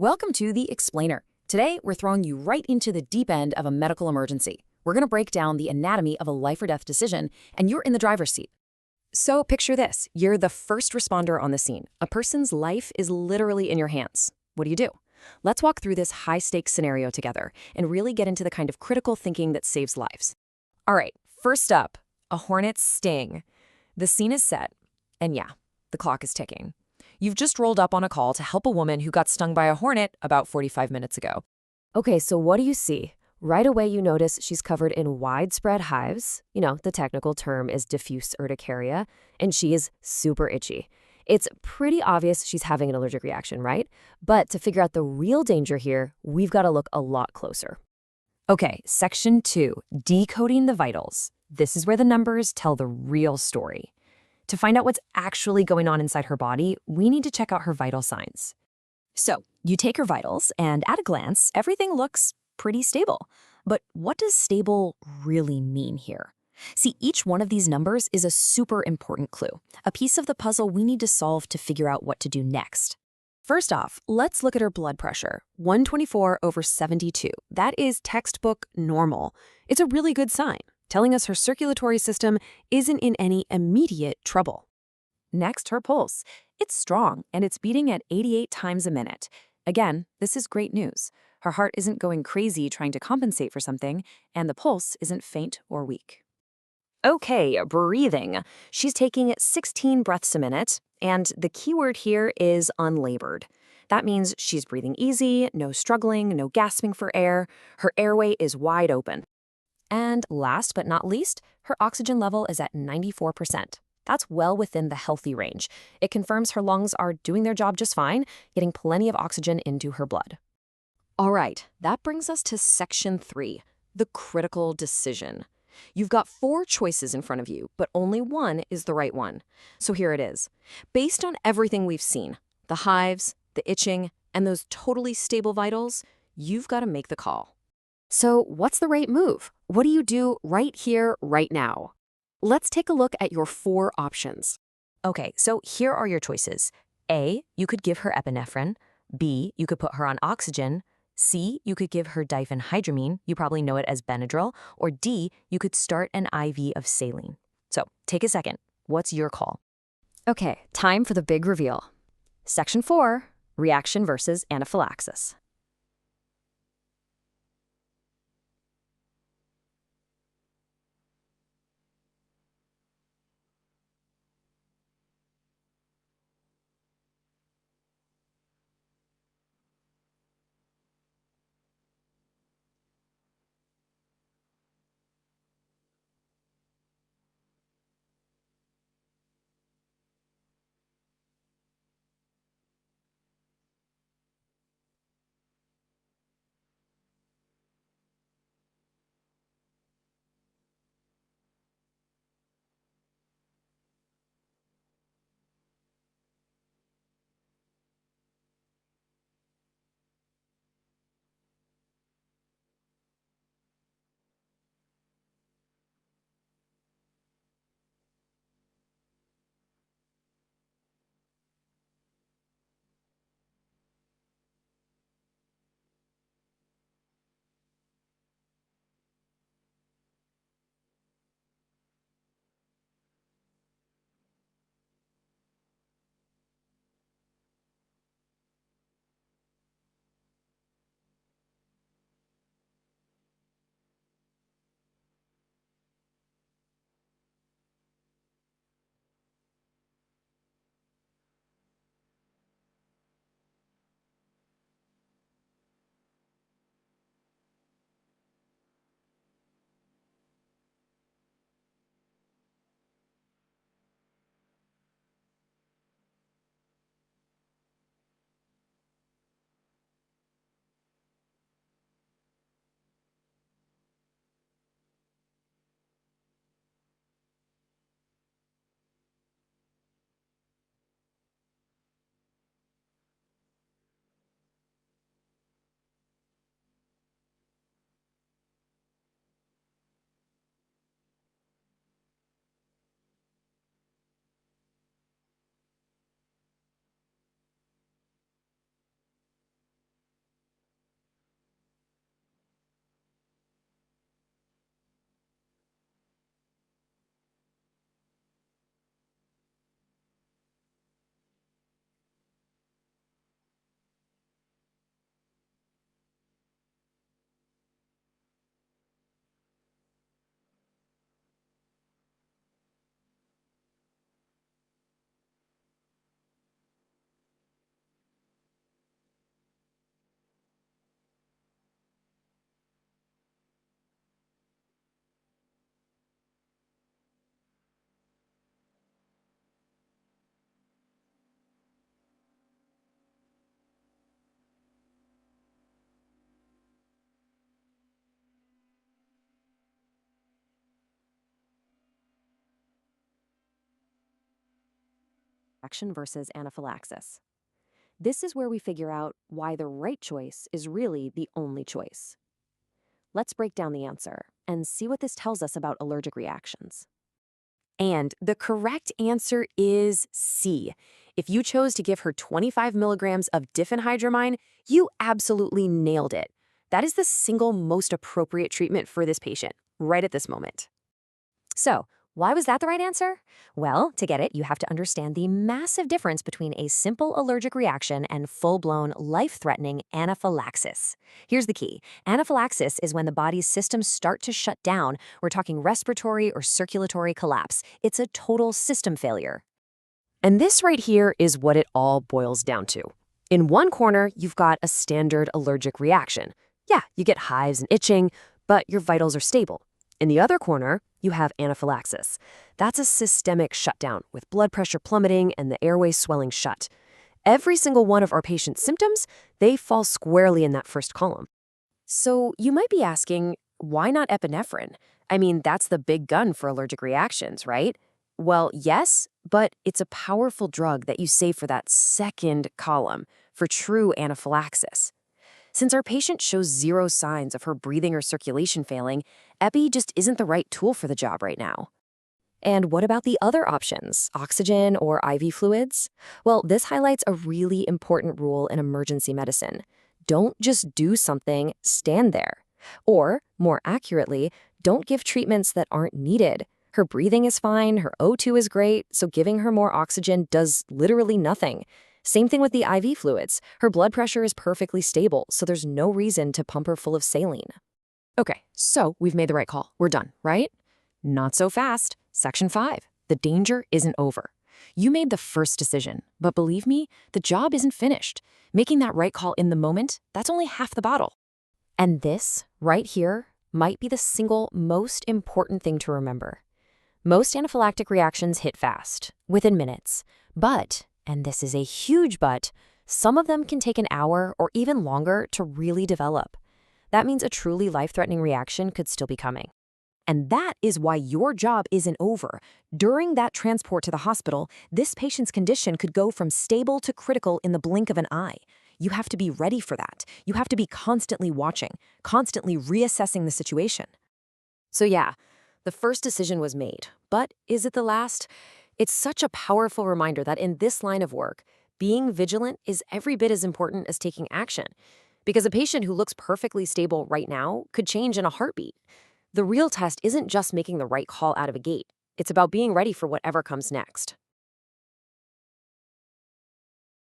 Welcome to The Explainer. Today, we're throwing you right into the deep end of a medical emergency. We're going to break down the anatomy of a life or death decision, and you're in the driver's seat. So picture this. You're the first responder on the scene. A person's life is literally in your hands. What do? Let's walk through this high-stakes scenario together and really get into the kind of critical thinking that saves lives. All right, first up, a hornet's sting. The scene is set, and yeah, the clock is ticking. You've just rolled up on a call to help a woman who got stung by a hornet about 45 minutes ago. Okay, so what do you see? Right away, you notice she's covered in widespread hives. The technical term is diffuse urticaria, and she is super itchy. It's pretty obvious she's having an allergic reaction, right? But to figure out the real danger here, we've got to look a lot closer. Okay, section 2, decoding the vitals. This is where the numbers tell the real story. To find out what's actually going on inside her body, we need to check out her vital signs. So, you take her vitals, and at a glance, everything looks pretty stable. But what does stable really mean here? See, each one of these numbers is a super important clue, a piece of the puzzle we need to solve to figure out what to do next. First off, let's look at her blood pressure, 124/72. That is textbook normal. It's a really good sign, telling us her circulatory system isn't in any immediate trouble. Next, her pulse. It's strong, and it's beating at 88 times a minute. Again, this is great news. Her heart isn't going crazy trying to compensate for something, and the pulse isn't faint or weak. Okay, breathing. She's taking 16 breaths a minute, and the key word here is unlabored. That means she's breathing easy, no struggling, no gasping for air. Her airway is wide open. And last but not least, her oxygen level is at 94%. That's well within the healthy range. It confirms her lungs are doing their job just fine, getting plenty of oxygen into her blood. All right, that brings us to section 3, the critical decision. You've got 4 choices in front of you, but only one is the right one. So here it is. Based on everything we've seen, the hives, the itching, and those totally stable vitals, you've got to make the call. So what's the right move? What do you do right here, right now? Let's take a look at your 4 options. Okay, so here are your choices. A, you could give her epinephrine. B, you could put her on oxygen. C, you could give her diphenhydramine. You probably know it as Benadryl. Or D, you could start an IV of saline. So take a second. What's your call? Okay, time for the big reveal. Section 4, reaction versus anaphylaxis. reaction versus anaphylaxis. This is where we figure out why the right choice is really the only choice. Let's break down the answer and see what this tells us about allergic reactions. And the correct answer is C. If you chose to give her 25 milligrams of diphenhydramine, you absolutely nailed it. That is the single most appropriate treatment for this patient, right at this moment. So, why was that the right answer? Well, to get it, you have to understand the massive difference between a simple allergic reaction and full-blown, life-threatening anaphylaxis. Here's the key. Anaphylaxis is when the body's systems start to shut down. We're talking respiratory or circulatory collapse. It's a total system failure. And this right here is what it all boils down to. In one corner, you've got a standard allergic reaction. Yeah, you get hives and itching, but your vitals are stable. In the other corner, you have anaphylaxis. That's a systemic shutdown with blood pressure plummeting and the airway swelling shut. Every single one of our patient's symptoms, they fall squarely in that first column. So you might be asking, why not epinephrine? I mean, that's the big gun for allergic reactions, right? Well, yes, but it's a powerful drug that you save for that second column, for true anaphylaxis. Since our patient shows zero signs of her breathing or circulation failing, epi just isn't the right tool for the job right now. And what about the other options, oxygen or IV fluids? Well, this highlights a really important rule in emergency medicine. Don't just do something, stand there. Or, more accurately, don't give treatments that aren't needed. Her breathing is fine, her O2 is great, so giving her more oxygen does literally nothing. Same thing with the IV fluids. Her blood pressure is perfectly stable, so there's no reason to pump her full of saline. Okay, so we've made the right call. We're done, right? Not so fast. Section 5. The danger isn't over. You made the first decision, but believe me, the job isn't finished. Making that right call in the moment, that's only half the battle. And this, right here, might be the single most important thing to remember. Most anaphylactic reactions hit fast, within minutes, but, and this is a huge but, some of them can take an hour or even longer to really develop. That means a truly life-threatening reaction could still be coming. And that is why your job isn't over. During that transport to the hospital, this patient's condition could go from stable to critical in the blink of an eye. You have to be ready for that. You have to be constantly watching, constantly reassessing the situation. So yeah, the first decision was made, but is it the last? It's such a powerful reminder that in this line of work, being vigilant is every bit as important as taking action. Because a patient who looks perfectly stable right now could change in a heartbeat. The real test isn't just making the right call out of a gate. It's about being ready for whatever comes next.